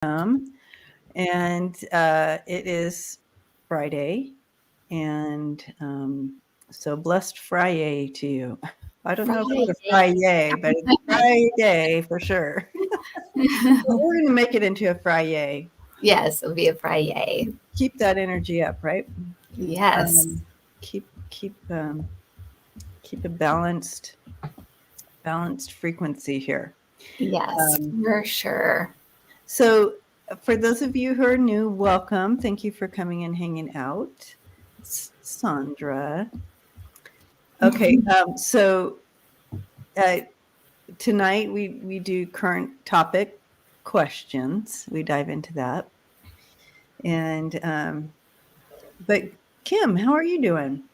And it is Friday, and so blessed Friday to you. I don't know if it's a Friday, but it's Friday for sure. We're going to make it into a Friday. Yes, it'll be a Friday. Keep that energy up, right? Yes. Keep a balanced frequency here. Yes, for sure. So for those of you who are new, welcome. Thank you for coming and hanging out. Sandra. Okay, so tonight we do current topic questions. We dive into that. And but Kim, how are you doing?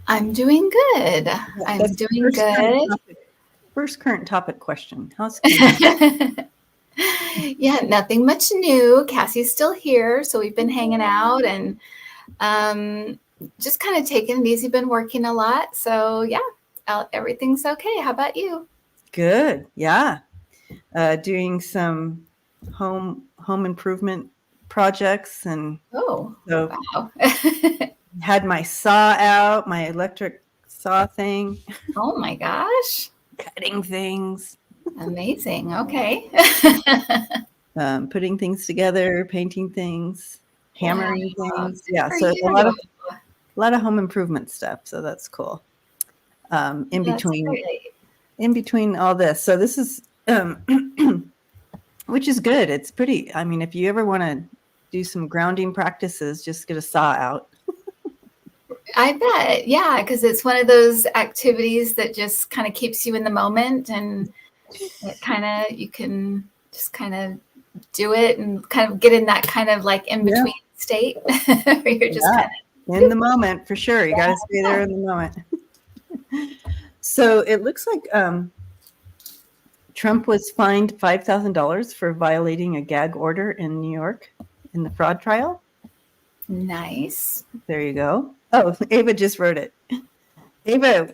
I'm doing good. I'm doing good. First current topic question. How's Kim? Yeah, nothing much new. Cassie's still here, so we've been hanging out and just kind of taking it easy. Been working a lot, so yeah, everything's okay. How about you? Good. Yeah, doing some home improvement projects, and wow. Had my saw out, my electric saw thing. Oh my gosh, cutting things. Amazing. Okay. Putting things together, painting things, hammering things. Yeah, so a lot of home improvement stuff. So that's cool. In between all this, so this is which is good. It's pretty. I mean, if you ever want to do some grounding practices, just get a saw out. I bet. Yeah, because it's one of those activities that just kind of keeps you in the moment, and it kind of, you can just kind of do it and kind of get in that kind of like in between state where you're just kind of in the moment for sure. You got to stay there in the moment. So it looks like Trump was fined $5,000 for violating a gag order in New York in the fraud trial. Nice. There you go. Oh, Ava just wrote it. Ava,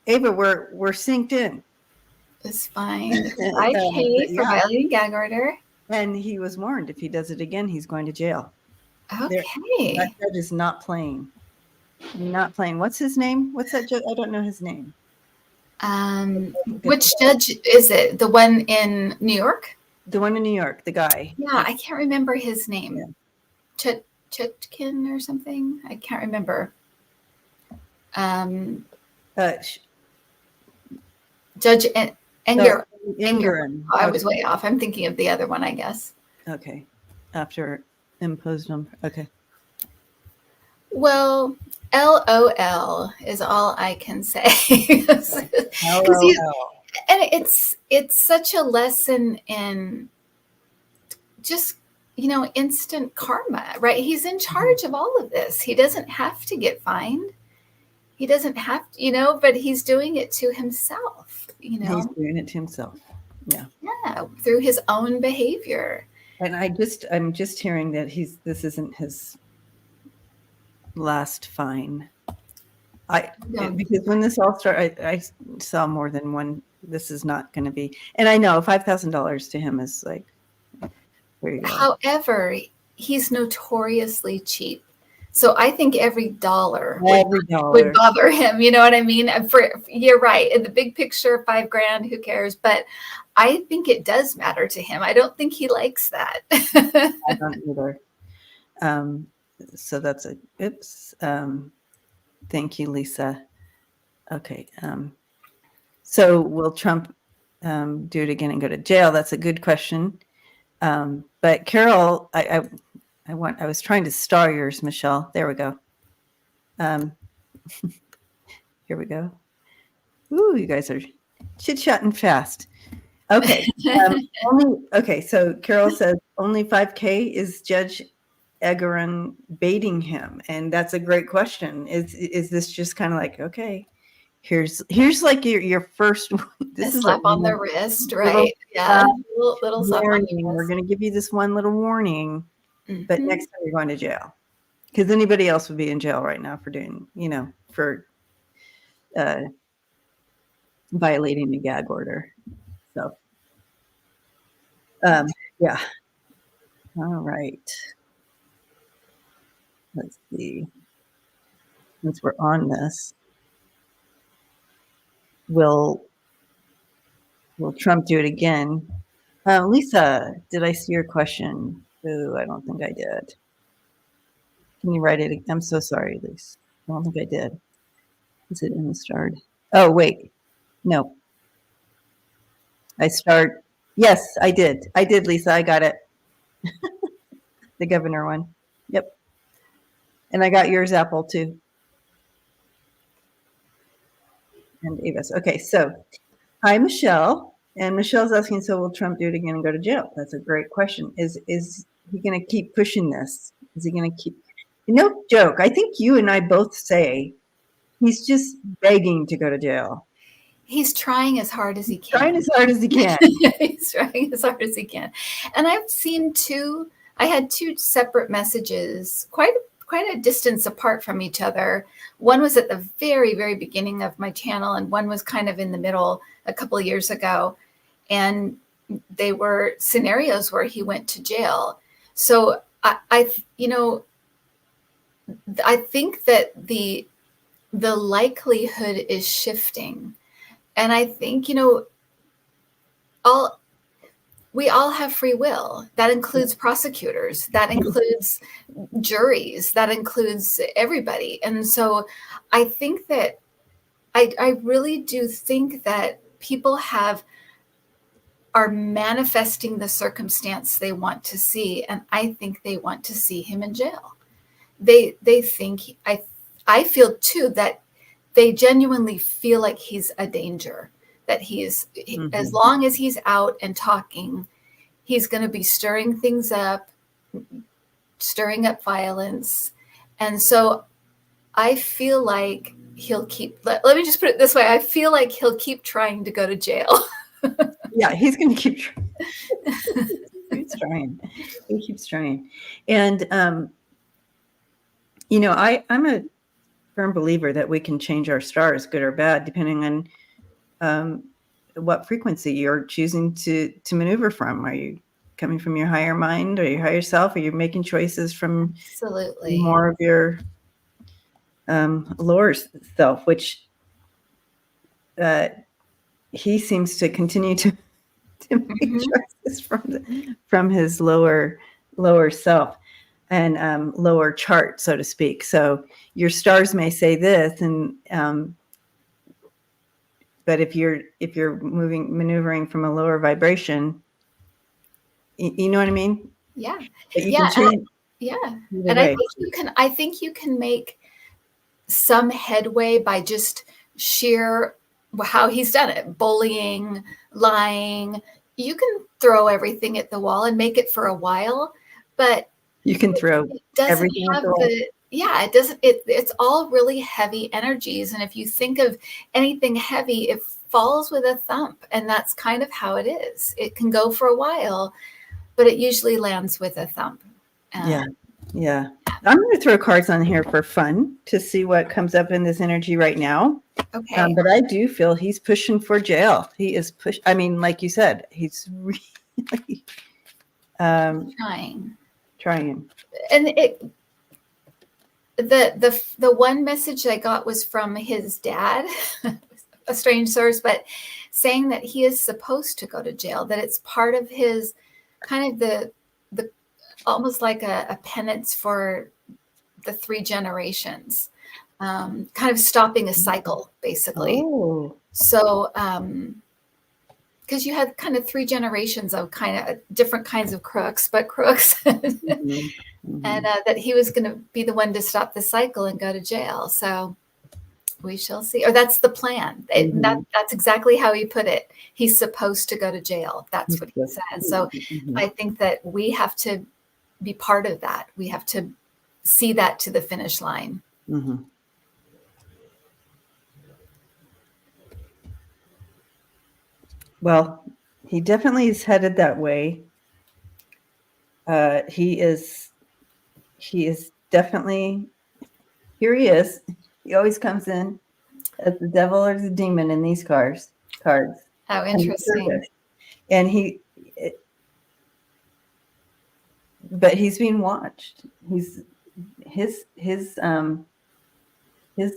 we're synced in. It's fine. $5K for violating gag order. And he was warned if he does it again, he's going to jail. Okay. That judge is not playing. Not playing. What's his name? What's that judge? I don't know his name. Which judge is it? The one in New York? The one in New York, the guy. Yeah, I can't remember his name. Yeah. Chutkin or something. I can't remember. Judge Engerin. Oh, I was way off. I'm thinking of the other one, I guess. Okay. After imposed them. Okay. Well, LOL is all I can say. And it's such a lesson in just, instant karma, right? He's in charge of all of this. He doesn't have to get fined. He doesn't have to, but he's doing it to himself, He's doing it to himself. Yeah. Yeah, through his own behavior. And I'm just hearing that this isn't his last fine. Because when this all started, I saw more than one. This is not going to be, and I know $5,000 to him is like. There you go. However, he's notoriously cheap. So I think every dollar would bother him. You know what I mean? You're right. In the big picture, $5,000, who cares? But I think it does matter to him. I don't think he likes that. I don't either. So that's oops. Thank you, Lisa. Okay. So will Trump do it again and go to jail? That's a good question. But Carol, I was trying to star yours, Michelle. There we go. Here we go. Ooh, you guys are chit-chatting fast. Okay. So Carol says only 5K. Is Judge Engerin baiting him? And that's a great question. Is this just kind of like, okay, here's like your first this is slap on the wrist, right? Yeah. Little slap on the wrist. We're going to give you this one little warning, but next time you're going to jail. Because anybody else would be in jail right now for doing, for violating the gag order. So, yeah. All right. Let's see. Since we're on this, will Trump do it again? Lisa, did I see your question? Ooh, I don't think I did. Can you write it? I'm so sorry, Lisa. I don't think I did. Is it in the start? Oh, wait. No. I start. Yes, I did. I did, Lisa. I got it. The governor one. Yep. And I got yours, Apple, too. And Avis. Okay, so hi, Michelle. And Michelle's asking, so will Trump do it again and go to jail? That's a great question. Is he going to keep pushing this? Is he going to keep? No joke. I think you and I both say he's just begging to go to jail. He's trying as hard as he can. Trying as hard as he can. He's trying as hard as he can. And I've seen I had two separate messages, quite a distance apart from each other. One was at the very, very beginning of my channel, and one was kind of in the middle a couple of years ago. And they were scenarios where he went to jail. So I think that the likelihood is shifting. And I think, we all have free will. That includes prosecutors, that includes juries, that includes everybody. And so I think that I really do think that people are manifesting the circumstance they want to see. And I think they want to see him in jail. They think, I feel too, that they genuinely feel like he's a danger, that as long as he's out and talking, he's going to be stirring things up, stirring up violence. And so I feel like he'll let me just put it this way. I feel like he'll keep trying to go to jail. Yeah, he's going to keep trying. He's trying. He keeps trying. And, I'm a firm believer that we can change our stars, good or bad, depending on what frequency you're choosing to maneuver from. Are you coming from your higher mind or your higher self? Are you making choices from Absolutely more of your lower self, which he seems to continue to make choices from his lower self and lower chart, so to speak. So your stars may say this, and but if you're maneuvering from a lower vibration, you know what I mean? Yeah. But you can change. And I think you can make some headway by just sheer how he's done it, bullying, lying. You can throw everything at the wall and make it for a while, but you can throw everything at the wall. It doesn't. It's all really heavy energies, and if you think of anything heavy, it falls with a thump, and that's kind of how it is. It can go for a while, but it usually lands with a thump. Yeah. I'm going to throw cards on here for fun to see what comes up in this energy right now. Okay. But I do feel he's pushing for jail. He is I mean, like you said, he's really trying. And the one message I got was from his dad, a strange source, but saying that he is supposed to go to jail, that it's part of his kind of the almost like a penance for the 3 generations, kind of stopping a cycle, basically. Oh. So, because you had kind of 3 generations of kind of different kinds of crooks, and that he was going to be the one to stop the cycle and go to jail. So we shall see. Or that's the plan. That's exactly how he put it. He's supposed to go to jail. That's what he said. So I think that we have to be part of that. We have to see that to the finish line. Well, he definitely is headed that way. He is definitely, here he is. He always comes in as the devil or the demon in these cards. Oh, interesting. And but he's being watched. His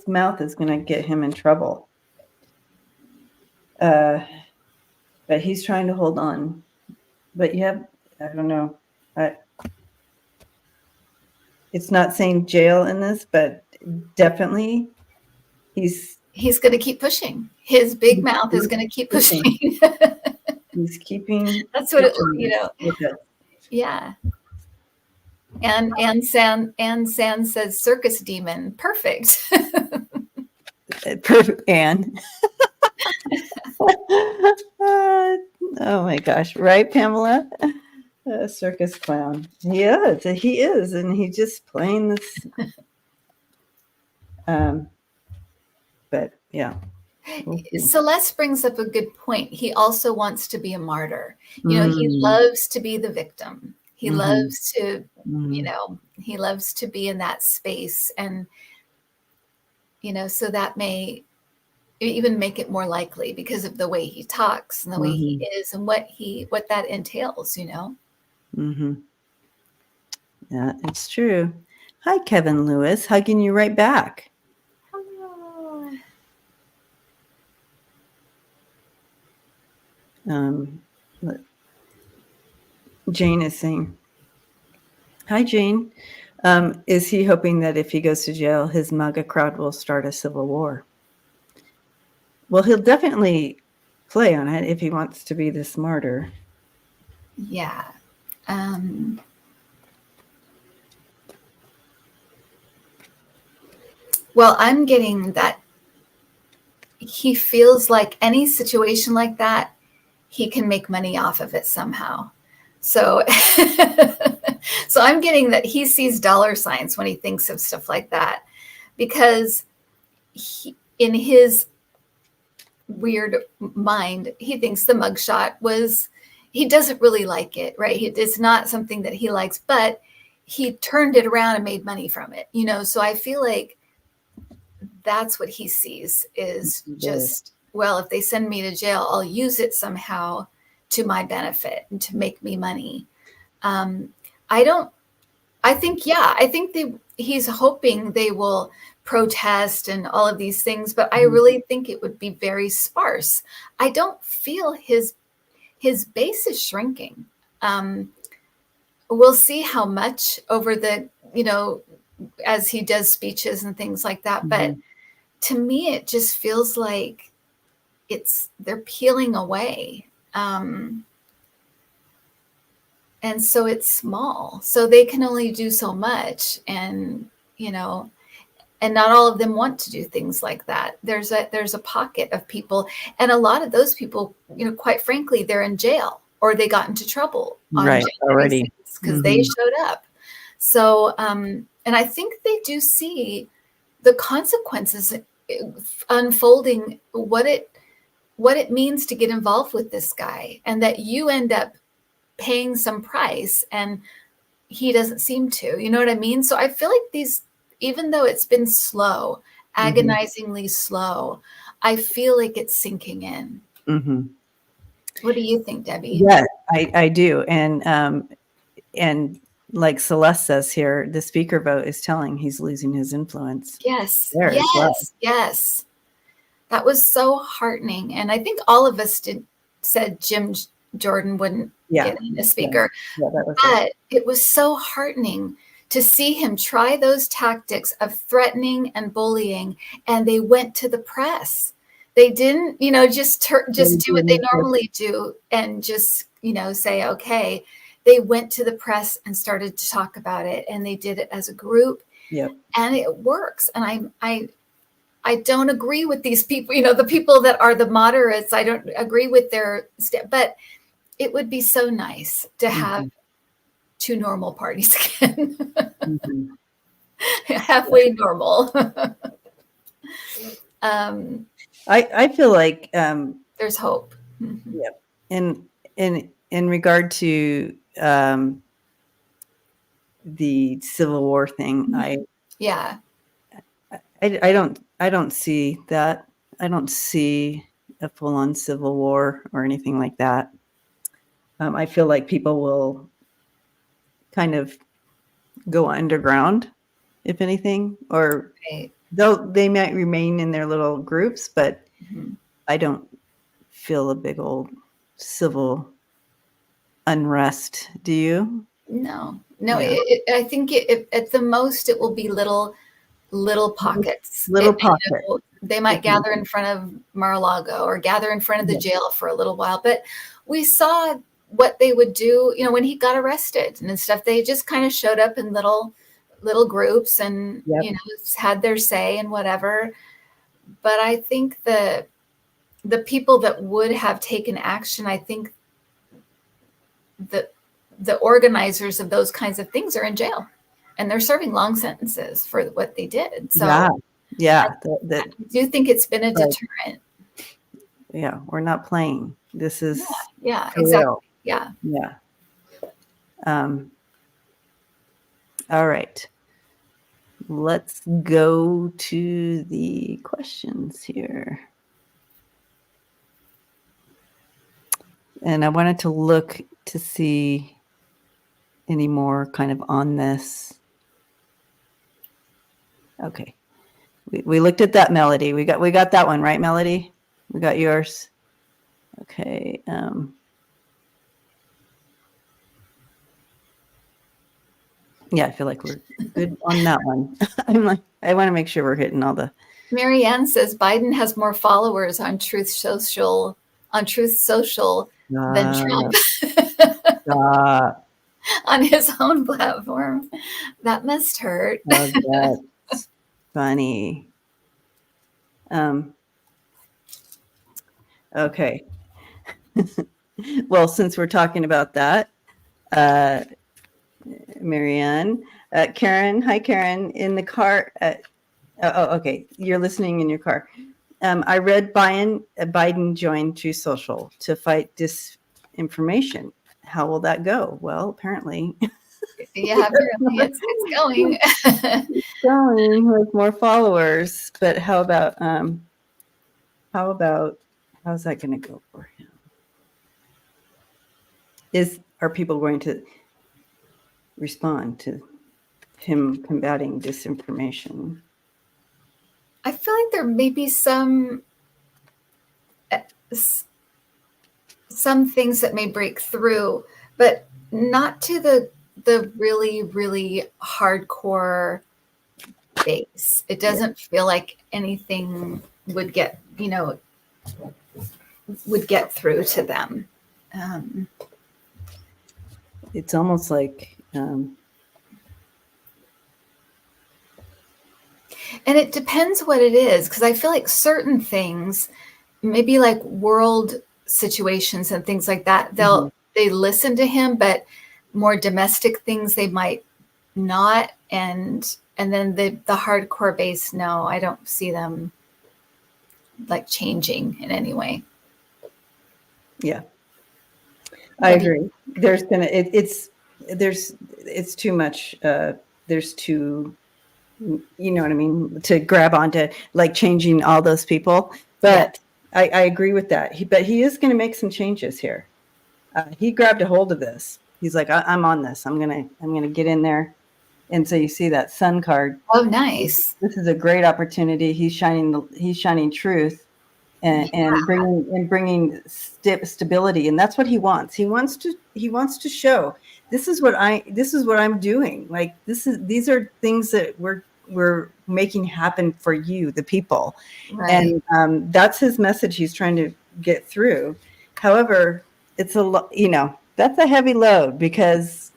mouth is going to get him in trouble. But he's trying to hold on. But I don't know. It's not saying jail in this, but definitely he's going to keep pushing. His big mouth is going to keep pushing. He's keeping. That's what yeah. And San says circus demon. Perfect. Perfect, Anne. Oh my gosh, right, Pamela? A circus clown. He is, and he's just playing this. But yeah. Celeste brings up a good point. He also wants to be a martyr. He loves to be the victim. He loves to, he loves to be in that space. And, so that may even make it more likely because of the way he talks and the way he is and what that entails, Mm-hmm. Yeah, it's true. Hi, Kevin Lewis, hugging you right back. Hello. Jane is saying, hi, Jane. Is he hoping that if he goes to jail, his MAGA crowd will start a civil war? Well, he'll definitely play on it if he wants to be this martyr. Yeah. Well, I'm getting that he feels like any situation like that, he can make money off of it somehow. So, so I'm getting that he sees dollar signs when he thinks of stuff like that, because in his weird mind, he thinks the mugshot he doesn't really like it, right? It's not something that he likes, but he turned it around and made money from it, So I feel like that's what he sees is just, well, if they send me to jail, I'll use it somehow to my benefit and to make me money. I think he's hoping they will protest and all of these things, but I really think it would be very sparse. I don't feel his base is shrinking. We'll see how much over the, as he does speeches and things like that. But to me, it just feels like they're peeling away. And so it's small, so they can only do so much. And, and not all of them want to do things like that. There's a pocket of people, and a lot of those people, quite frankly, they're in jail or they got into trouble already because they showed up. So, and I think they do see the consequences unfolding, what it means to get involved with this guy, and that you end up paying some price and he doesn't seem to, you know what I mean? So I feel like even though it's been slow, agonizingly slow, I feel like it's sinking in. What do you think, Debbie? Yeah, I do. And like Celeste says here, the speaker vote is telling he's losing his influence. Yes. Yes. That was so heartening. And I think all of us said Jim Jordan wouldn't get in a speaker. But it was so heartening to see him try those tactics of threatening and bullying, and they went to the press. They didn't, just do what they normally do and just, say, okay. They went to the press and started to talk about it, and they did it as a group. And it works. And I don't agree with these people, the people that are the moderates. I don't agree with their but it would be so nice to have two normal parties again. Halfway normal. I feel like there's hope. In regard to the Civil War thing, I don't see that. I don't see a full-on civil war or anything like that. I feel like people will kind of go underground, if anything, or Right. though they might remain in their little groups, but I don't feel a big old civil unrest. Do you? No. Yeah. I think at the most it will be little pockets. Little pocket. They might gather in front of Mar-a-Lago or gather in front of the jail for a little while. But we saw what they would do, when he got arrested and stuff. They just kind of showed up in little groups and, had their say and whatever. But I think the people that would have taken action, I think the organizers of those kinds of things are in jail. And they're serving long sentences for what they did. So I do think it's been a deterrent. Yeah, we're not playing. This is exactly. real. Yeah. All right. Let's go to the questions here. And I wanted to look to see any more kind of on this. Okay. We looked at that, Melody. We got that one, right, Melody? We got yours. Okay. Yeah, I feel like we're good on that one. I want to make sure we're hitting all the. Marianne says Biden has more followers on Truth Social than Trump on his own platform. That must hurt. Oh, that's funny. Okay. Well, since we're talking about that, Marianne, Karen, hi Karen, in the car. Okay, you're listening in your car. I read Biden joined Truth Social to fight disinformation. How will that go? Well, apparently. Apparently it's going. It's going with more followers, but how's that going to go for him? Are people going to respond to him combating disinformation? I feel like there may be some things that may break through, but not to the really, really hardcore base. It doesn't feel like anything would get through to them. It's almost like and it depends what it is, because I feel like certain things, maybe like world situations and things like that, they listen to him, but more domestic things they might not. And then the hardcore base, no, I don't see them like changing in any way. Yeah, I agree. It's too much. There's too, you know what I mean, to grab onto like changing all those people. But I agree with that. But he is going to make some changes here. He grabbed a hold of this. He's like, I'm on this. I'm gonna get in there. And so you see that sun card. Oh, nice. This is a great opportunity. He's shining truth and bringing stability. And that's what he wants. He wants to show this is what I'm doing. Like these are things that we're making happen for you, the people. Right. And that's his message he's trying to get through. However, it's that's a heavy load because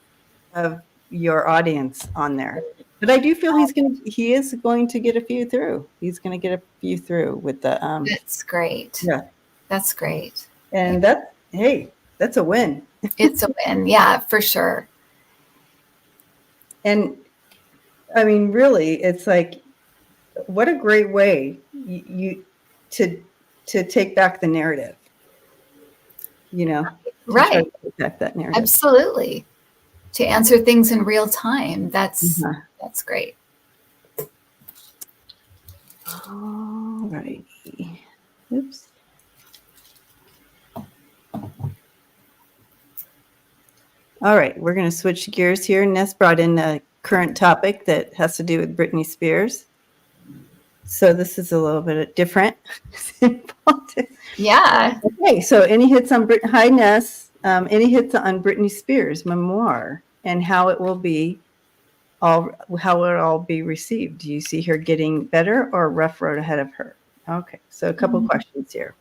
of your audience on there. But I do feel he is going to get a few through. He's going to get a few through with the. That's great. Yeah, that's great. And that's a win. It's a win, yeah, for sure. And I mean, really, it's like, what a great way to take back the narrative. Right? To take back that narrative. Absolutely. To answer things in real time. That's great. All righty. Oops. All right, we're going to switch gears here. Ness brought in a current topic that has to do with Britney Spears. So this is a little bit different. Yeah. Okay, so any hits on Hi Ness, any hits on Britney Spears' memoir and how it will all be received? Do you see her getting better or a rough road ahead of her? Okay, so a couple questions here.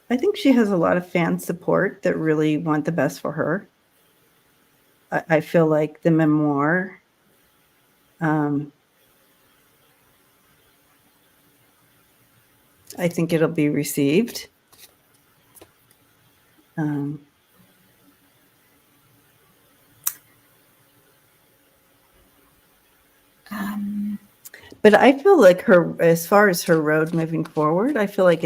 I think she has a lot of fan support that really want the best for her. I feel like the memoir, I think it'll be received. But I feel like as far as her road moving forward, I feel like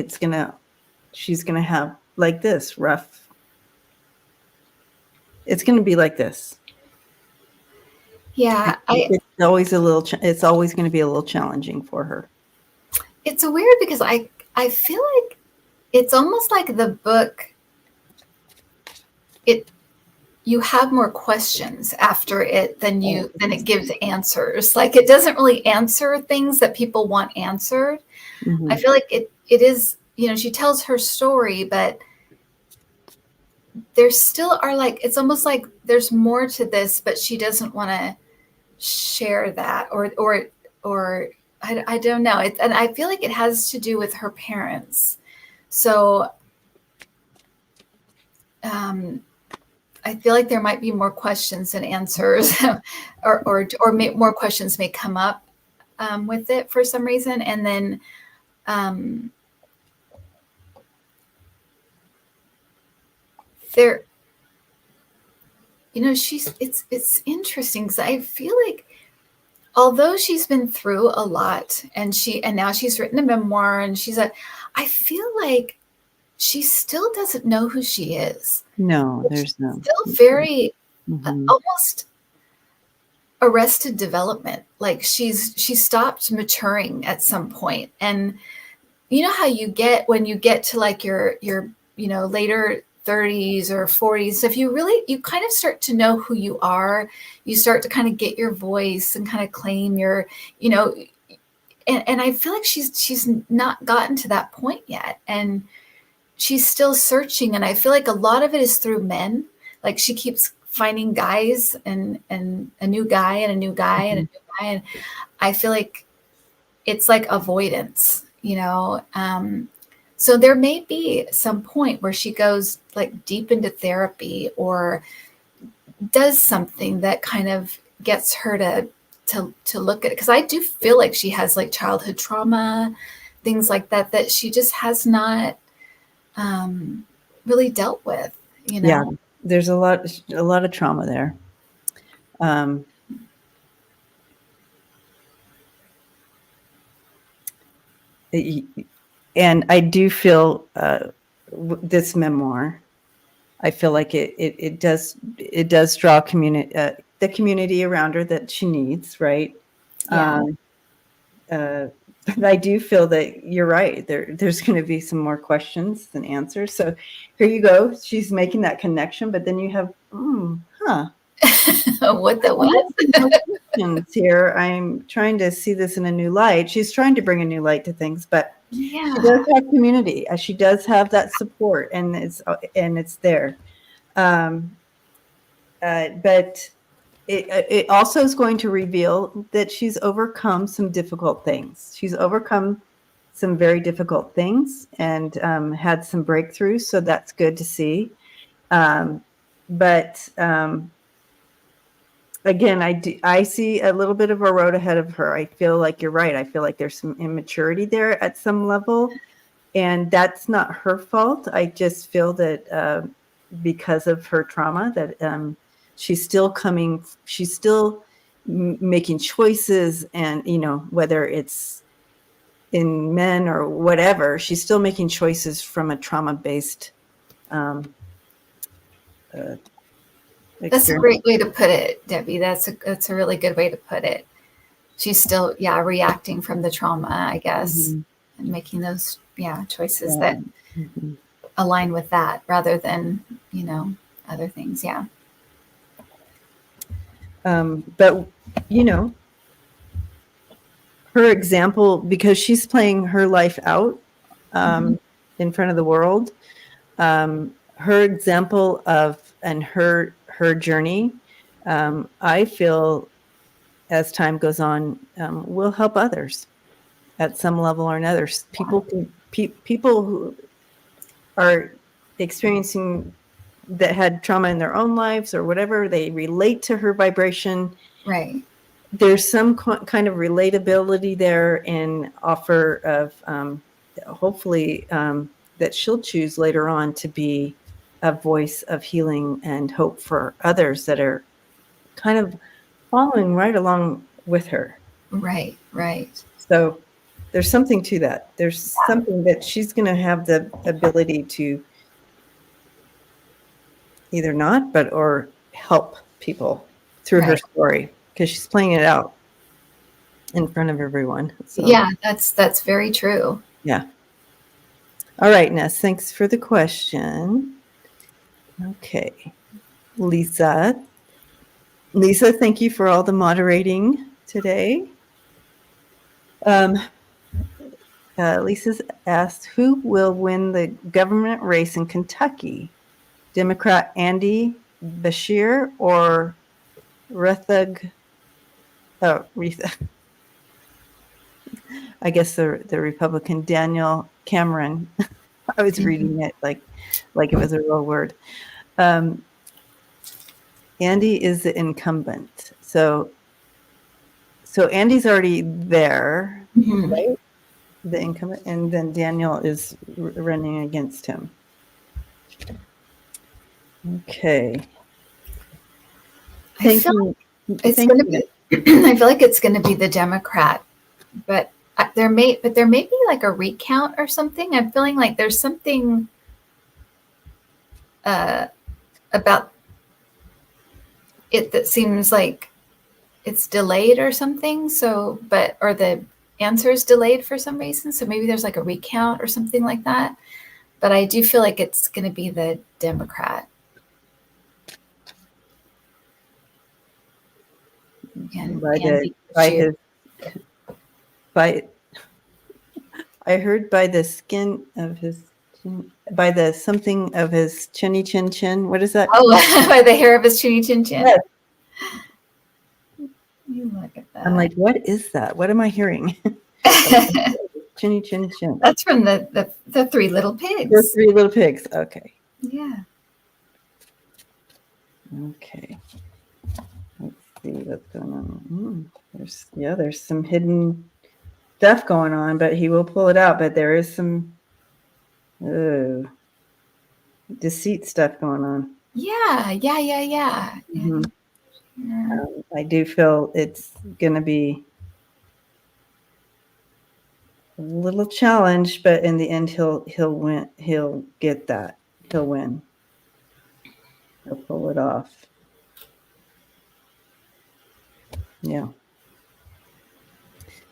she's gonna have like this rough. It's gonna be like this. Yeah. It's always it's always going to be a little challenging for her. It's weird because I feel like it's almost like the book, you have more questions after it than it gives answers. Like it doesn't really answer things that people want answered. Mm-hmm. I feel like it is, she tells her story, but there still are it's almost like there's more to this, but she doesn't want to share that or I don't know. And I feel like it has to do with her parents. So I feel like there might be more questions than answers, or more questions may come up with it for some reason. And then there, it's interesting because I feel like although she's been through a lot and now she's written a memoir and I feel like she still doesn't know who she is. No, there's no. Still very almost arrested development. Like she stopped maturing at some point. And you know how when you get to like your later 30s or 40s, if you kind of start to know who you are, you start to kind of get your voice and kind of claim your, and I feel like she's not gotten to that point yet. And she's still searching. And I feel like a lot of it is through men. Like she keeps finding guys and a new guy and a new guy and a new guy. And I feel like it's like avoidance, so there may be some point where she goes like deep into therapy or does something that kind of gets her to look at it. Because I do feel like she has like childhood trauma, things like that she just has not really dealt with, Yeah, there's a lot of trauma there. And I do feel this memoir, I feel like it does draw the community around her that she needs, right? Yeah. But I do feel that you're right. There's going to be some more questions than answers. So here you go. She's making that connection, but then you have, What the what? Here, I'm trying to see this in a new light. She's trying to bring a new light to things, but yeah, she does have community. She does have that support, and it's there. But it also is going to reveal that she's overcome some difficult things. She's overcome some very difficult things and had some breakthroughs. So that's good to see. But again, I see a little bit of a road ahead of her. I feel like you're right. I feel like there's some immaturity there at some level, and that's not her fault. I just feel that because of her trauma, that she's still making choices, and whether it's in men or whatever, she's still making choices from a trauma-based that's a great way to put it, Debbie. That's a really good way to put it. she's still, reacting from the trauma, I guess, Mhm. and making those, choices Yeah. that Mhm. align with that rather than, other things. Yeah. But, her example, because she's playing her life out in front of the world, her example and her journey, I feel as time goes on, will help others at some level or another. People who are experiencing that had trauma in their own lives or whatever, they relate to her vibration. Right. There's some kind of relatability there and offer of hopefully that she'll choose later on to be a voice of healing and hope for others that are kind of following right along with her. Right. So there's something to that. There's something that she's going to have the ability to either not, or help people through her Right. story because she's playing it out in front of everyone. So Yeah, that's very true. yeah. All right, Ness, thanks for the question. Okay. Lisa, thank you for all the moderating today. Lisa's asked, who will win the government race in Kentucky? Democrat Andy Beshear or Rethug? Oh, I guess the Republican Daniel Cameron. I was reading it like it was a real word. Andy is the incumbent, so Andy's already there, right? The incumbent, and then Daniel is running against him. Okay. I feel like it's going to be. I feel like it's going to be the Democrat, but there may be like a recount or something. I'm feeling like there's something about it that seems like it's delayed or something. So, or the answer is delayed for some reason. So maybe there's like a recount or something like that. But I do feel like it's going to be the Democrat. And I heard by the skin of his, by the something of his chinny chin chin. What is that? Oh, by the hair of his chinny chin chin. Yes. You look at that. I'm like, what is that? What am I hearing? Chinny chin chin. That's from the Three Little Pigs. The Three Little Pigs. Okay. Yeah. Okay. Let's see what's going on. There's some hidden stuff going on, but he will pull it out. But there is some deceit stuff going on. Yeah. Mm-hmm. I do feel it's going to be a little challenge, but in the end, he'll win. He'll get that. He'll win. He'll pull it off. Yeah.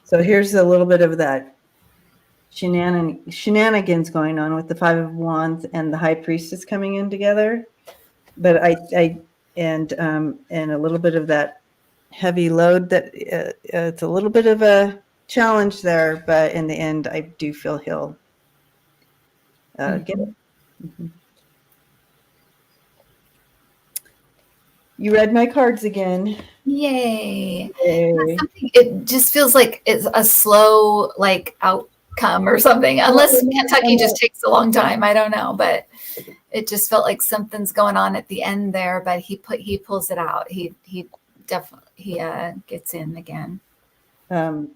So here's a little bit of that shenanigans going on with the Five of Wands and the High Priestess coming in together. But and a little bit of that heavy load that it's a little bit of a challenge there, but in the end, I do feel he'll get it. Mm-hmm. You read my cards again. Yay. It just feels like it's a slow outcome or something, unless Kentucky just takes a long time. I don't know, but it just felt like something's going on at the end there, but he pulls it out. He definitely gets in again. And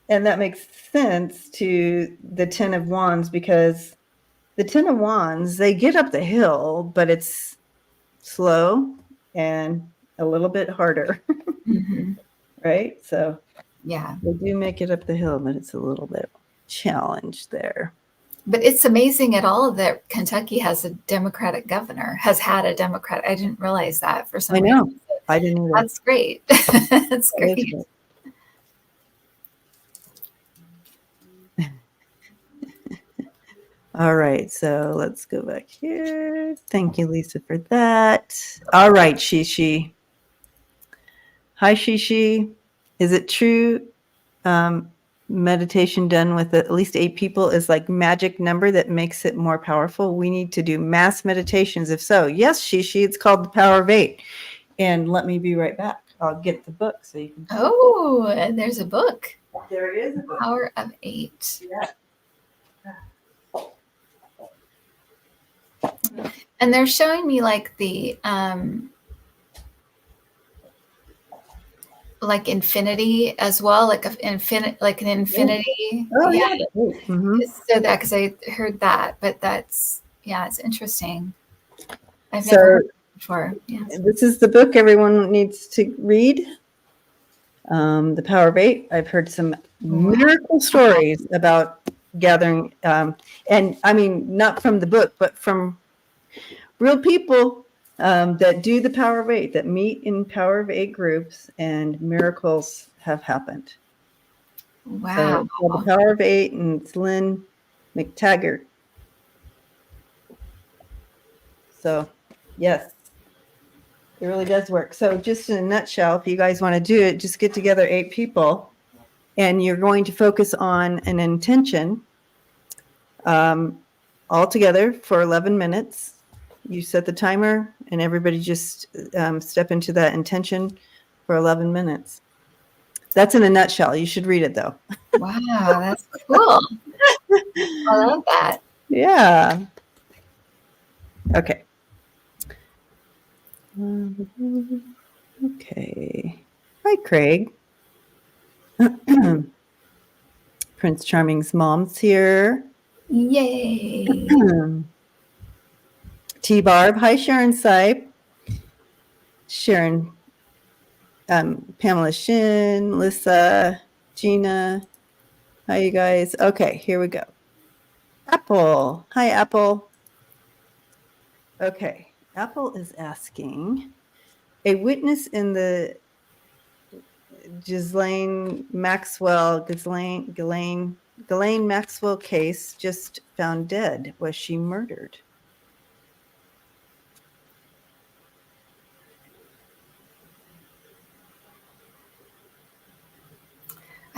that makes sense to the Ten of Wands, because the Ten of Wands, they get up the hill, but it's slow and a little bit harder. Mm-hmm. Right? So yeah, they do make it up the hill, but it's a little bit challenged there. But it's amazing at all that Kentucky has a Democratic governor, has had a Democrat. I didn't realize that for some reason. I didn't know. That's great. That's great. All right, so let's go back here. Thank you, Lisa, for that. All right, Shishi. Hi, Shishi. Is it true meditation done with at least 8 people is like magic number that makes it more powerful? We need to do mass meditations. If so, yes, Shishi, it's called The Power of 8. And let me be right back. I'll get the book so you can. Oh, there's a book. There is a book. Power of 8. Yeah. And they're showing me like the like infinity as well, like an infinity. Oh yeah. yeah. Mm-hmm. So that, because I heard that, but that's, yeah, it's interesting. I've So- never heard of it before. Yeah. This is the book everyone needs to read. The Power of 8. I've heard some miracle stories about gathering, and I mean, not from the book, but from real people that do the Power of 8, that meet in Power of 8 groups, and miracles have happened. Wow. So it's called The Power of 8, and it's Lynn McTaggart. So, yes. It really does work. So just in a nutshell, if you guys want to do it, just get together 8 people, and you're going to focus on an intention all together for 11 minutes. You set the timer, and everybody just step into that intention for 11 minutes. That's in a nutshell. You should read it, though. Wow, that's cool. I love that. Yeah. Okay. Okay. Hi, Craig. Prince Charming's mom's here. Yay. T Barb. Hi, Sharon Sipe. Sharon, Pamela Shin, Lissa, Gina. Hi, you guys. Okay, here we go. Apple. Hi, Apple. Okay, Apple is asking, a witness in the Ghislaine Maxwell case just found dead. Was she murdered?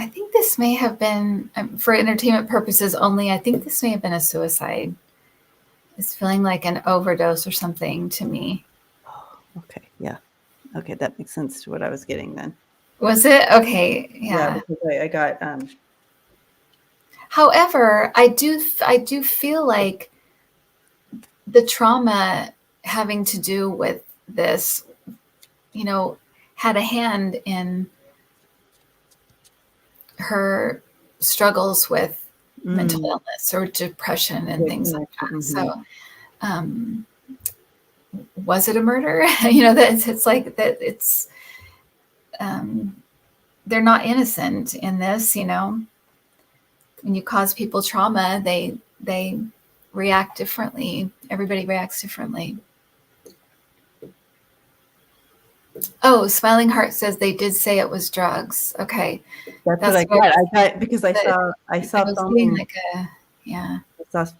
I think this may have been, for entertainment purposes only, I think this may have been a suicide. It's feeling like an overdose or something to me. Oh, okay, yeah. Okay, that makes sense to what I was getting then. Was it? Okay, yeah. Because I got However, I do feel like the trauma having to do with this, had a hand in her struggles with mental illness or depression and things like that. Mhm. So, was it a murder? It's like that. It's they're not innocent in this. When you cause people trauma, they react differently. Everybody reacts differently. Oh, Smiling Heart says they did say it was drugs. Okay, that's what I got. I got because I saw foaming. Like yeah.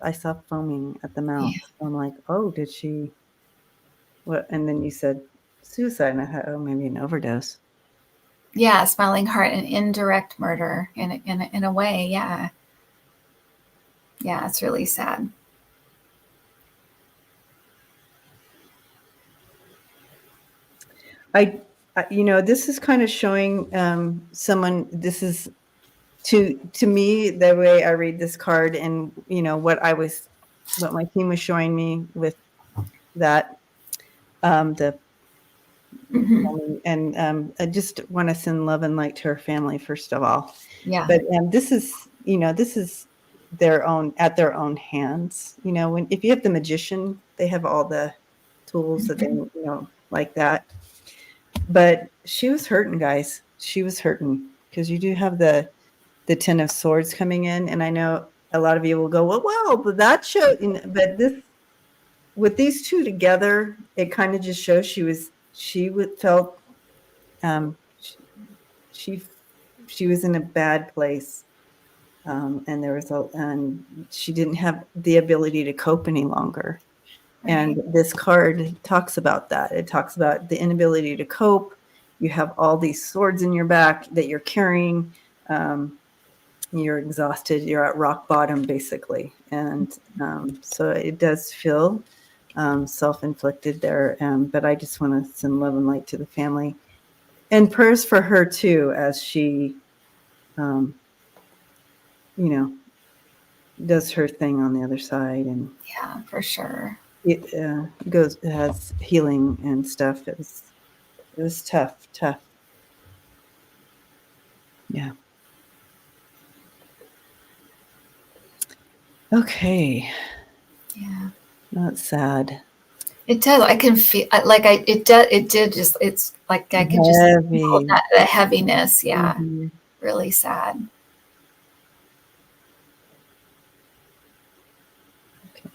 I saw foaming at the mouth. Yeah. I'm like, oh, did she? What? And then you said suicide, and I thought, oh, maybe an overdose. Yeah, Smiling Heart, an indirect murder in a way. Yeah. Yeah, it's really sad. This is kind of showing someone. This is to me the way I read this card, and what my team was showing me with that and I just want to send love and light to her family first of all. Yeah. But this is their own at their own hands. If you have the magician, they have all the tools that they like that. But she was hurting, guys. She was hurting because you do have the 10 of Swords coming in, and I know a lot of you will go, well, wow, but that showed. But this, with these two together, it kind of just shows she was in a bad place. and she didn't have the ability to cope any longer. Right. And this card talks about that. It talks about the inability to cope. You have all these swords in your back that you're carrying. You're exhausted. You're at rock bottom, basically. And so it does feel self-inflicted there. But I just want to send love and light to the family. And prayers for her, too, as she, does her thing on the other side. And yeah, for sure. It has healing and stuff. It was tough. Yeah. Okay. Yeah. That's sad. It does. I can feel like it's like I can just feel that heaviness. Yeah. Mm-hmm. Really sad. Okay.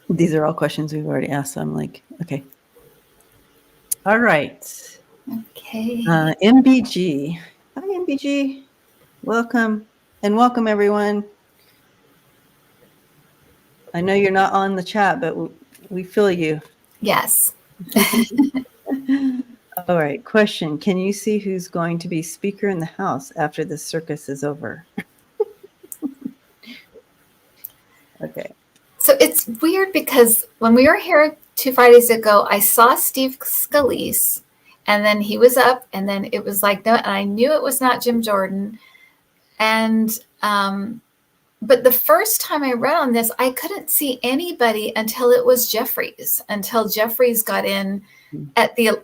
These are all questions we've already asked. So I'm like, okay. All right. Okay. MBG. Hi, MBG. Welcome. And welcome, everyone. I know you're not on the chat, but we feel you. Yes. All right. Question. Can you see who's going to be speaker in the House after the circus is over? Okay. So it's weird because when we were here 2 Fridays ago, I saw Steve Scalise, and then he was up, and then it was like, no, and I knew it was not Jim Jordan. And, but the first time I read on this, I couldn't see anybody until it was until Jeffries got in at the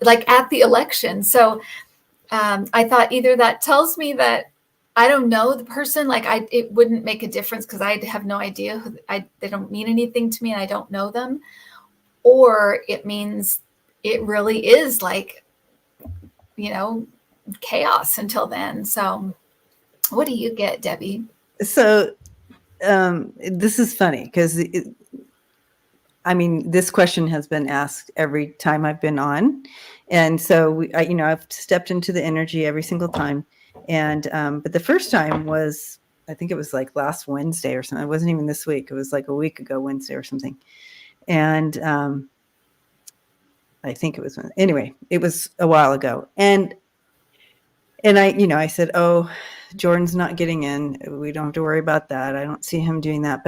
election. So I thought either that tells me that I don't know the person, it wouldn't make a difference because I have no idea they don't mean anything to me and I don't know them, or it means it really is chaos until then. So what do you get, Debbie? So this is funny because this question has been asked every time I've been on. And so I've stepped into the energy every single time. And, but the first time was, I think it was like last Wednesday or something. It wasn't even this week. It was like a week ago, Wednesday or something. And, I think it was, anyway, it was a while ago. And I said, oh, Jordan's not getting in. We don't have to worry about that. I don't see him doing that.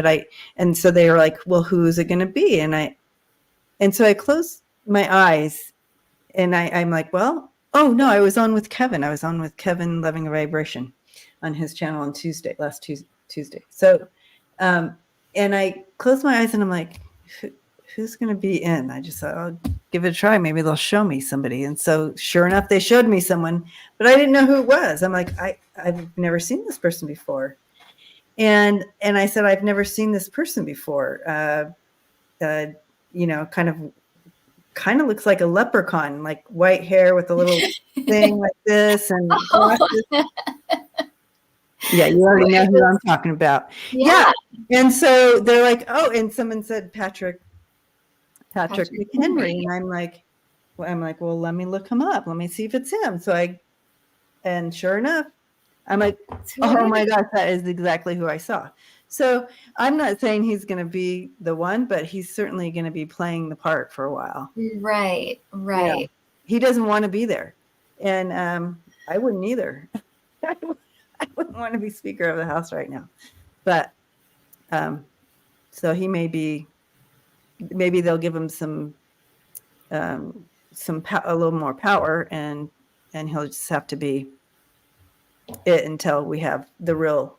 And so they were like, well, who is it going to be? And so I closed my eyes and I'm like, well, oh no, I was on with Kevin. I was on with Kevin Loving a Vibration on his channel on last Tuesday. So, and I closed my eyes and I'm like, who's going to be in? I just thought, I'll give it a try. Maybe they'll show me somebody. And so sure enough, they showed me someone, but I didn't know who it was. I'm like, I've never seen this person before. And I said, I've never seen this person before. Kind of looks like a leprechaun, like white hair with a little thing like this. And yeah, you already know who I'm talking about. Yeah. And so they're like, oh, and someone said Patrick McHenry. And I'm like, well, let me look him up. Let me see if it's him. And sure enough, I'm like, oh my gosh, that is exactly who I saw. So I'm not saying he's going to be the one, but he's certainly going to be playing the part for a while. Right. Yeah. He doesn't want to be there. And I wouldn't either. I wouldn't want to be Speaker of the House right now. But so he maybe they'll give him a little more power and he'll just have to be it until we have the real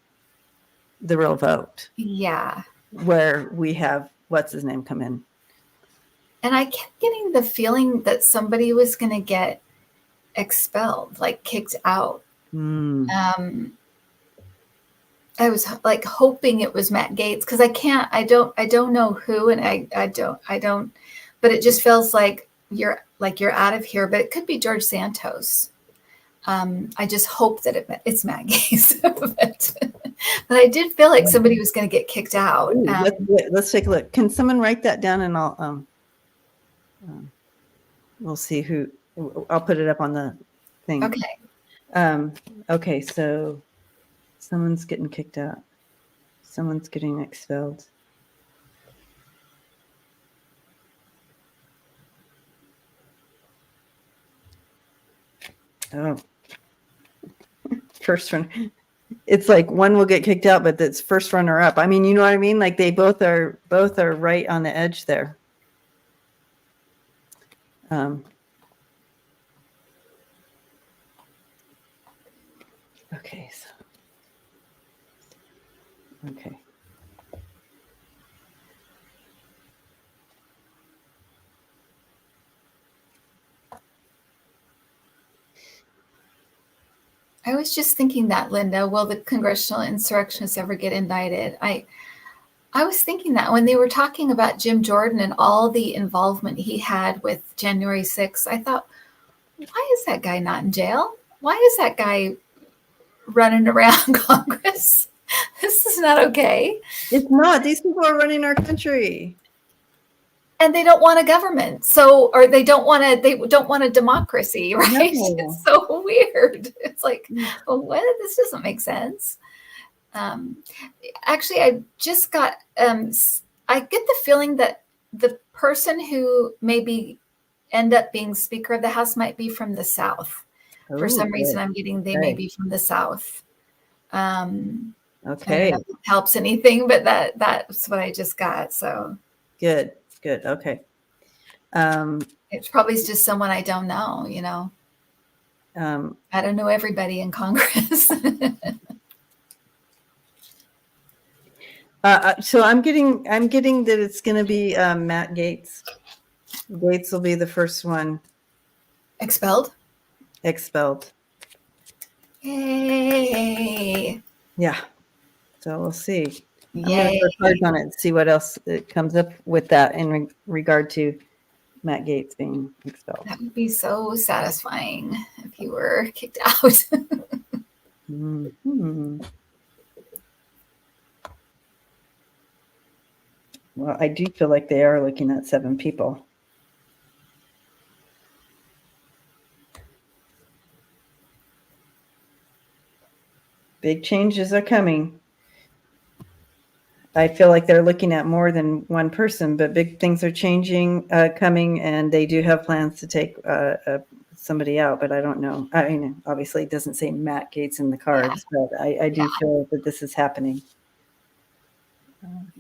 vote. Yeah. Where we have what's his name come in. And I kept getting the feeling that somebody was going to get expelled, like kicked out. I was like hoping it was Matt Gaetz because I don't know who, and I don't, but it just feels like you're out of here, but it could be George Santos. I just hope that it's Matt Gaetz, but I did feel like somebody was going to get kicked out. Let's take a look. Can someone write that down and I'll We'll see who. I'll put it up on the thing. Okay. Okay, so someone's getting kicked out. Someone's getting expelled. Oh, first one. It's like one will get kicked out, but that's first runner up. I mean, you know what I mean? Like they both are right on the edge there. Okay. Okay. I was just thinking that, Linda, will the congressional insurrectionists ever get indicted? I was thinking that when they were talking about Jim Jordan and all the involvement he had with January 6th, I thought, why is that guy not in jail? Why is that guy running around Congress? This is not okay. It's not. These people are running our country. And they don't want a government. Or they don't want a democracy, right? No. It's so weird. It's like, well, what? This doesn't make sense. Actually, I just got, I get the feeling that the person who maybe end up being Speaker of the House might be from the South. For some reason, I'm getting they may be from the South. Okay. I don't know if it helps anything, but that's what I just got. So good. Okay. It's probably just someone I don't know, you know. I don't know everybody in Congress. So I'm getting that it's going to be Matt Gaetz. Gaetz will be the first one Expelled. Yay! Yeah. So we'll see. Yay. I'm going to work hard on it and see what else it comes up with that in regard to Matt Gaetz being expelled. That would be so satisfying if he were kicked out. Mm-hmm. Well, I do feel like they are looking at 7 people. Big changes are coming. I feel like they're looking at more than one person, but big things are coming, and they do have plans to take somebody out, but I don't know. I mean, obviously it doesn't say Matt Gaetz in the cards, but I do feel that this is happening.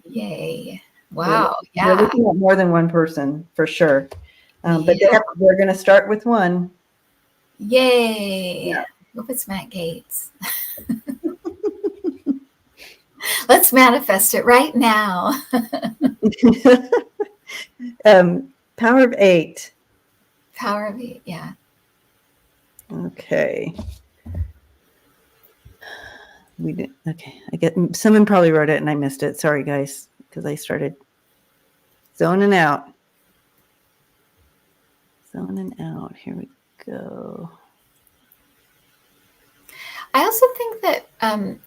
Yay. Wow. Yeah. They're looking at more than one person for sure. But they're going to start with one. Yay. Yeah. Hope it's Matt Gaetz. Let's manifest it right now. Power of 8. Power of 8, yeah. Okay. We did. Okay. Someone probably wrote it and I missed it. Sorry, guys, because I started zoning out. Here we go. I also think that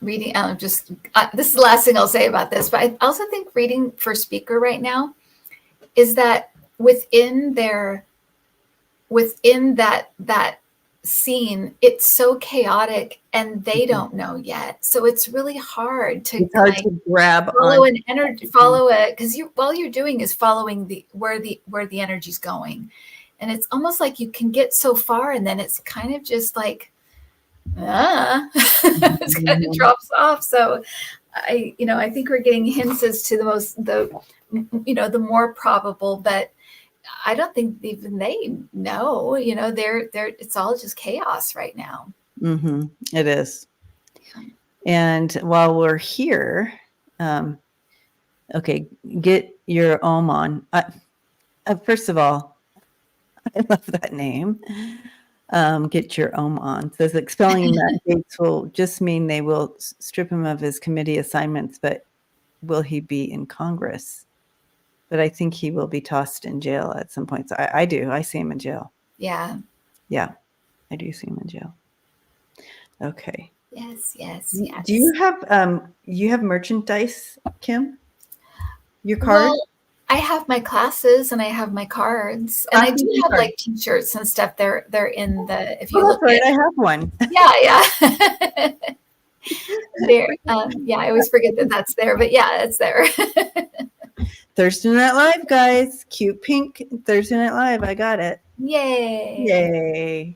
reading, this is the last thing I'll say about this, but I also think reading for Speaker right now is that within that scene, it's so chaotic and they don't know yet. So it's really hard to grab follow an energy, follow it, because all you're doing is following where the energy's going. And it's almost like you can get so far and then it's kind of just like, it kind of drops off. So I think we're getting hints as to the more probable, but I don't think even they know, it's all just chaos right now. Mm-hmm. It is. And while we're here, okay, get your Om on. First of all, I love that name. Get your Om on. It says expelling Matt Gaetz will just mean they will strip him of his committee assignments, but will he be in Congress? But I think he will be tossed in jail at some point. So I do. I see him in jail. Yeah. Yeah, I do see him in jail. Okay. Yes. Do you have merchandise, Kim? Your card? Well, I have my classes and I have my cards, and I Classes do and have cards. like t-shirts and stuff. They're in the, if you Oh, look that's right. at, I have one. yeah. There, yeah, I always forget that that's there, but yeah, it's there. Thursday Night Live, guys. Cute pink Thursday Night Live. I got it. Yay. Yay.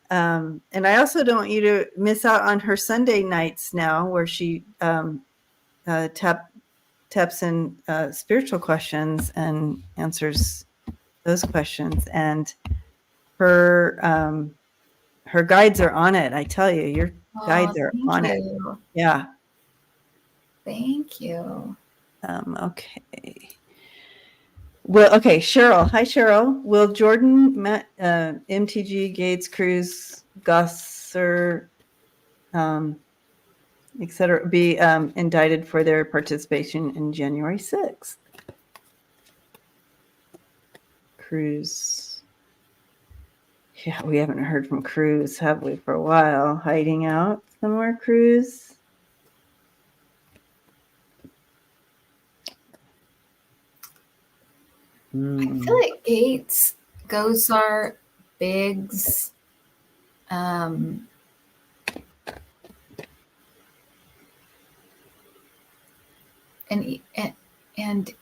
And I also don't want you to miss out on her Sunday nights now, where she taps in spiritual questions and answers those questions. And her her guides are on it. I tell you, your Oh, guides are thank on it. you. Yeah. Thank you. Okay. Well, okay, Cheryl. Hi, Cheryl. Will Jordan, MTG, Gates, Cruz, Gosser, et cetera, be indicted for their participation in January 6th? Cruz. Yeah, we haven't heard from Cruz, have we, for a while? Hiding out somewhere, Cruz? I feel like Gates, Gosar, Biggs, and and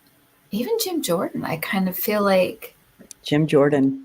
even Jim Jordan, I kind of feel like Jim Jordan.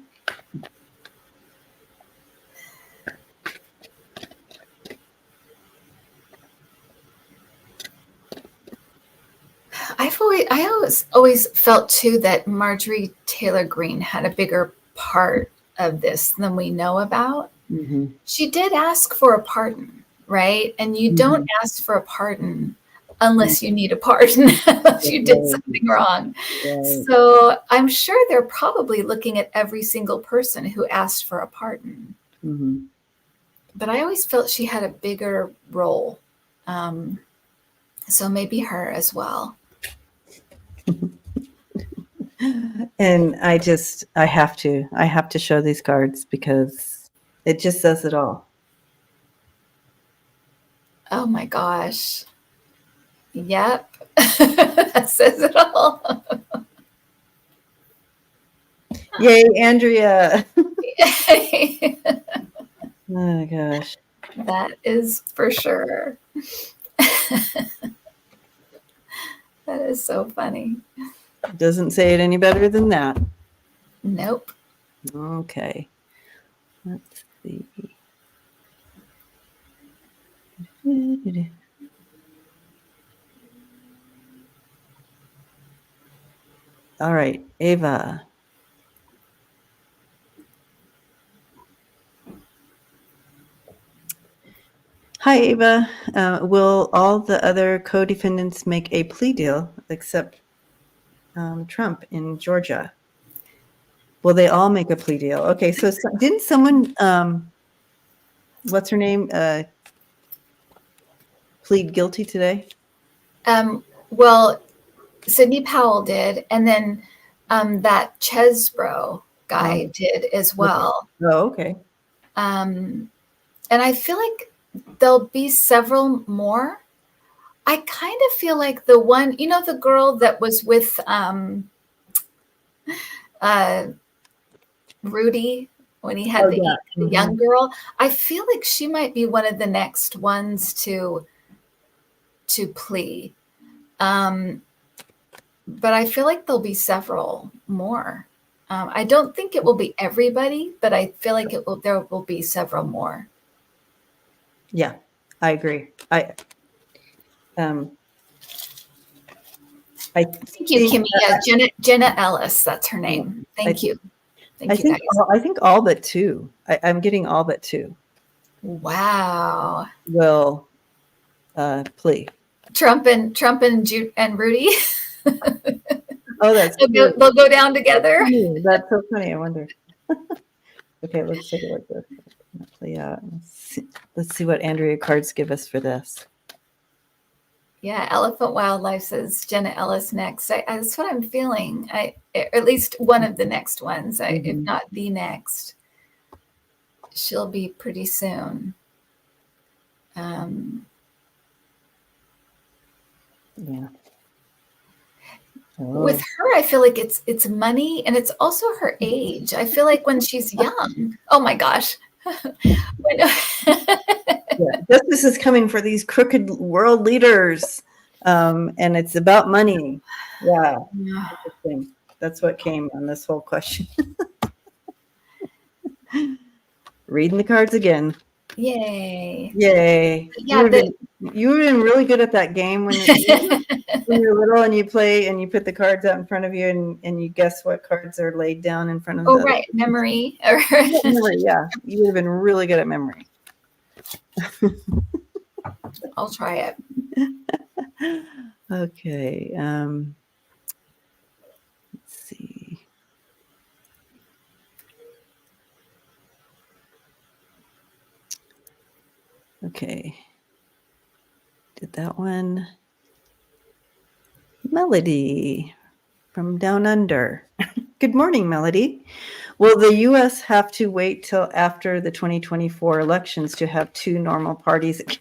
I always felt too that Marjorie Taylor Greene had a bigger part of this than we know about. Mm-hmm. She did ask for a pardon, right? And you don't ask for a pardon unless you need a pardon, unless you did something wrong. Right. So I'm sure they're probably looking at every single person who asked for a pardon. Mm-hmm. But I always felt she had a bigger role. So maybe her as well. And I have to show these cards because it just says it all. Oh my gosh. Yep. That says it all. Yay, Andrea. Oh gosh. That is for sure. That is so funny. Doesn't say it any better than that. Nope. Okay. Let's see. All right, Ava. Hi, Ava. Will all the other co-defendants make a plea deal except Trump in Georgia? Will they all make a plea deal? Okay, so didn't someone, what's her name, plead guilty today? Well, Sidney Powell did, and then that Chesbro guy did as well. Oh, okay. And I feel like there'll be several more. I kind of feel like the one, the girl that was with Rudy when he had the young girl, I feel like she might be one of the next ones to plea. But I feel like there'll be several more. I don't think it will be everybody, but I feel like there will be several more. Yeah, I agree. Thank you, Kimmy. Jenna Ellis, that's her name. Thank you. Thank you, guys. I think all but two. I'm getting all but two. Wow. Will plea. Trump and Rudy. Oh, that's they'll go down together. That's so funny. I wonder. Okay, let's take a look at this. Yeah, let's see what Andrea cards give us for this. Yeah, Elephant Wildlife says Jenna Ellis next. That's what I'm feeling. At least one of the next ones, if not the next. She'll be pretty soon. Yeah. With her, I feel like it's money, and it's also her age. I feel like when she's young, oh my gosh. Yeah, justice is coming for these crooked world leaders, and it's about money. Yeah, interesting. That's what came on this whole question. Reading the cards again. Yay! Yay! Yeah, you were been really good at that game when you're little, and you play and you put the cards out in front of you, and you guess what cards are laid down in front of oh right, memory. Memory, yeah, you would have been really good at memory. I'll try it. Okay. Let's see. Okay. Did that one. Melody from Down Under. Good morning, Melody. Will the U.S. have to wait till after the 2024 elections to have two normal parties again?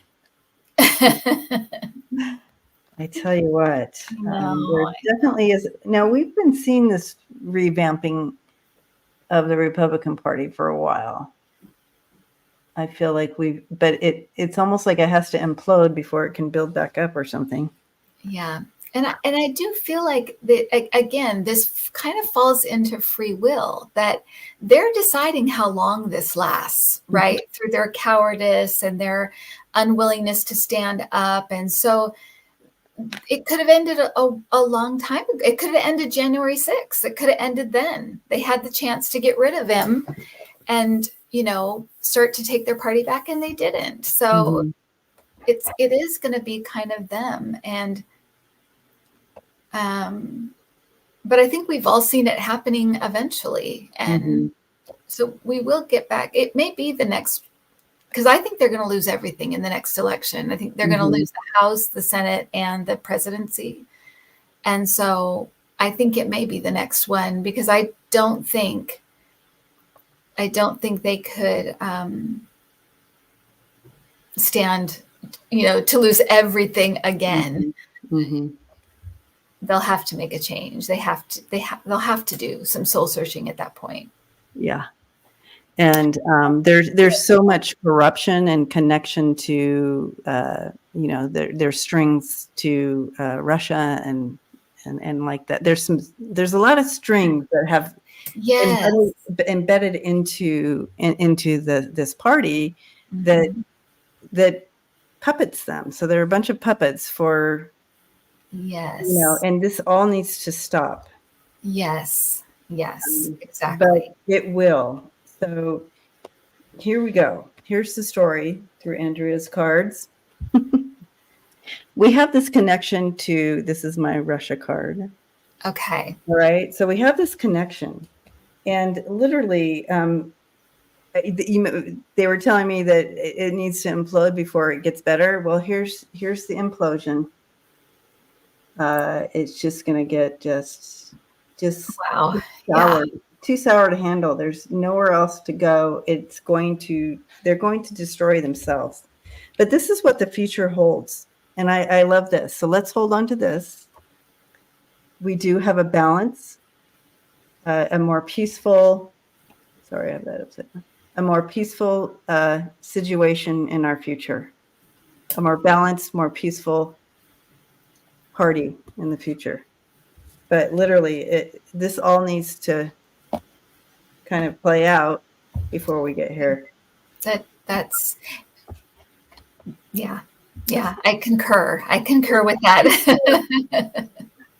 I tell you what, there definitely is. Now, we've been seeing this revamping of the Republican Party for a while. I feel like but it's almost like it has to implode before it can build back up or something. Yeah. And I do feel like that, again, this kind of falls into free will, that they're deciding how long this lasts, right? Mm-hmm. Through their cowardice and their unwillingness to stand up. And so it could have ended a long time ago. It could have ended January 6th. It could have ended then. They had the chance to get rid of him and, start to take their party back, and they didn't. So it is going to be kind of them. And but I think we've all seen it happening eventually. And so we will get back. It may be the next, because I think they're going to lose everything in the next election. I think they're going to lose the House, the Senate, and the presidency. And so I think it may be the next one, because I don't think they could stand, to lose everything again. They'll have to make a change. They'll have to do some soul searching at that point. Yeah. And there's so much corruption and connection to, there's strings to Russia and like that. There's a lot of strings that have embedded into this party that puppets them. So there are a bunch of puppets for, and this all needs to stop. Yes, exactly. But it will. So here we go. Here's the story through Andrea's cards. We have this connection to, this is my Russia card. Okay. All right. So we have this connection. And literally, they were telling me that it needs to implode before it gets better. Well, here's the implosion. It's just going to get just wow. sour, too sour to handle. There's nowhere else to go. They're going to destroy themselves. But this is what the future holds. And I love this. So let's hold on to this. We do have a balance, a more peaceful, sorry, I have that upside down, a more peaceful situation in our future, a more balanced, more peaceful party in the future. But literally, this all needs to kind of play out before we get here. That's yeah. I concur with that.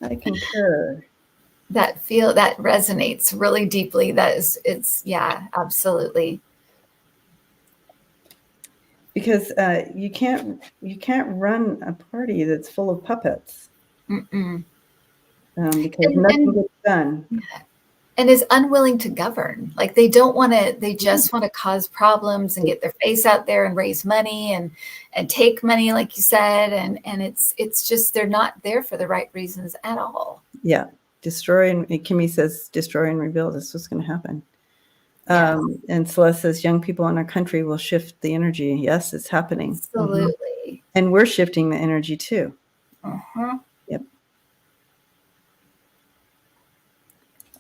I concur. That resonates really deeply. It's absolutely. Because you can't run a party that's full of puppets. Because nothing gets done. And is unwilling to govern. Like they don't want to, they just want to cause problems and get their face out there and raise money and take money, like you said. And it's just, they're not there for the right reasons at all. Yeah. Kimmy says, destroy and rebuild. That's what's going to happen. Yes. And Celeste says, young people in our country will shift the energy. Yes, it's happening. Absolutely. And we're shifting the energy too. Yep.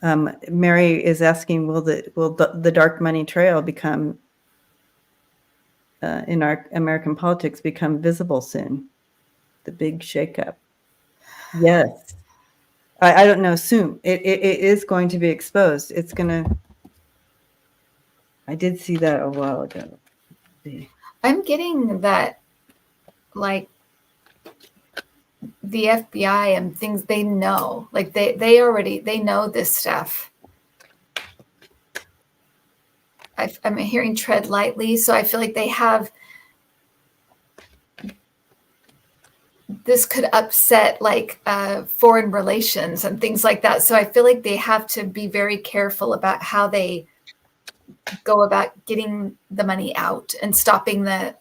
Mary is asking, will the dark money trail become in our American politics become visible soon? The big shakeup. Yes. I don't know. Soon. It is going to be exposed. It's going to. I did see that a while ago. I'm getting that, like, the FBI and things, they know, like they know this stuff. I'm hearing tread lightly, so I feel like they have, this could upset like foreign relations and things like that. So I feel like they have to be very careful about how they go about getting the money out and stopping the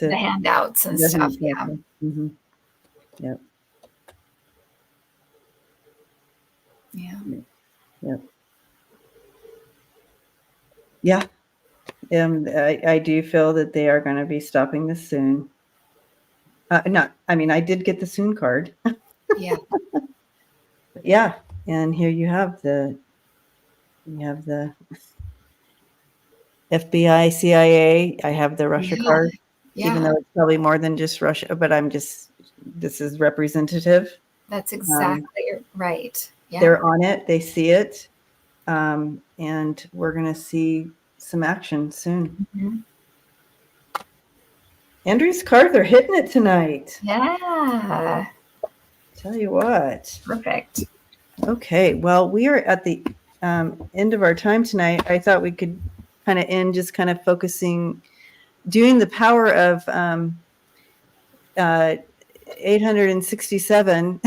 handouts and stuff. Yeah. Mm-hmm. Yep. Yeah. Yep. Yeah. I do feel that they are going to be stopping this soon. I did get the soon card. Yeah. Yeah. And here you have the FBI, CIA. I have the Russia card, even though it's probably more than just Russia, but this is representative. That's exactly right. Yeah. They're on it. They see it. And we're going to see some action soon. Mm-hmm. Andrew's cards are hitting it tonight. Yeah. Tell you what. Perfect. Okay. Well, we are at the end of our time tonight. I thought we could kind of end just kind of focusing, doing the power of 867.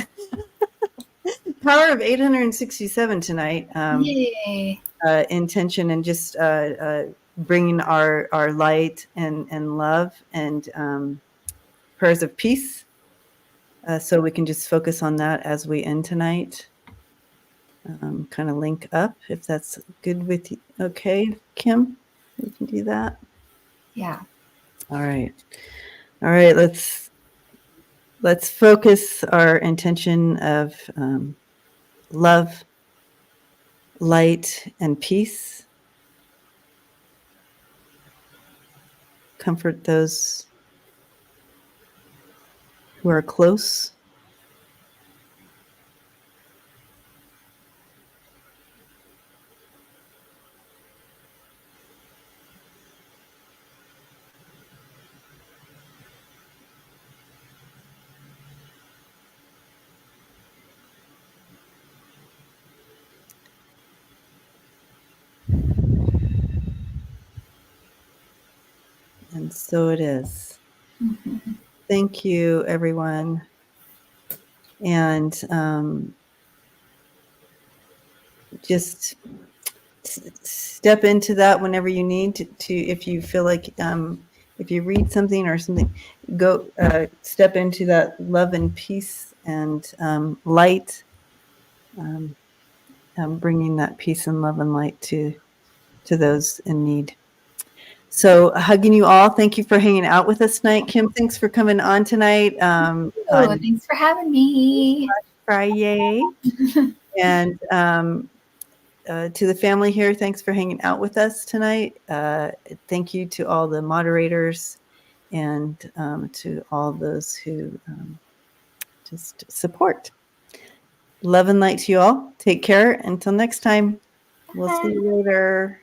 Power of 867 tonight. Yay. Intention and just bringing our light and love and prayers of peace. So we can just focus on that as we end tonight. Kind of link up if that's good with you. Okay, Kim, you can do that. Yeah. All right. Let's focus our intention of love, light, and peace. Comfort those who are close. And so it is. Mm-hmm. Thank you, everyone. And just step into that whenever you need to if you feel like if you read something or something, go step into that love and peace and light, bringing that peace and love and light to those in need. So hugging you all. Thank you for hanging out with us tonight. Kim, thanks for coming on tonight. Thanks for having me. Friday. And to the family here, thanks for hanging out with us tonight. Thank you to all the moderators and to all those who just support. Love and light to you all. Take care. Until next time. We'll see you later.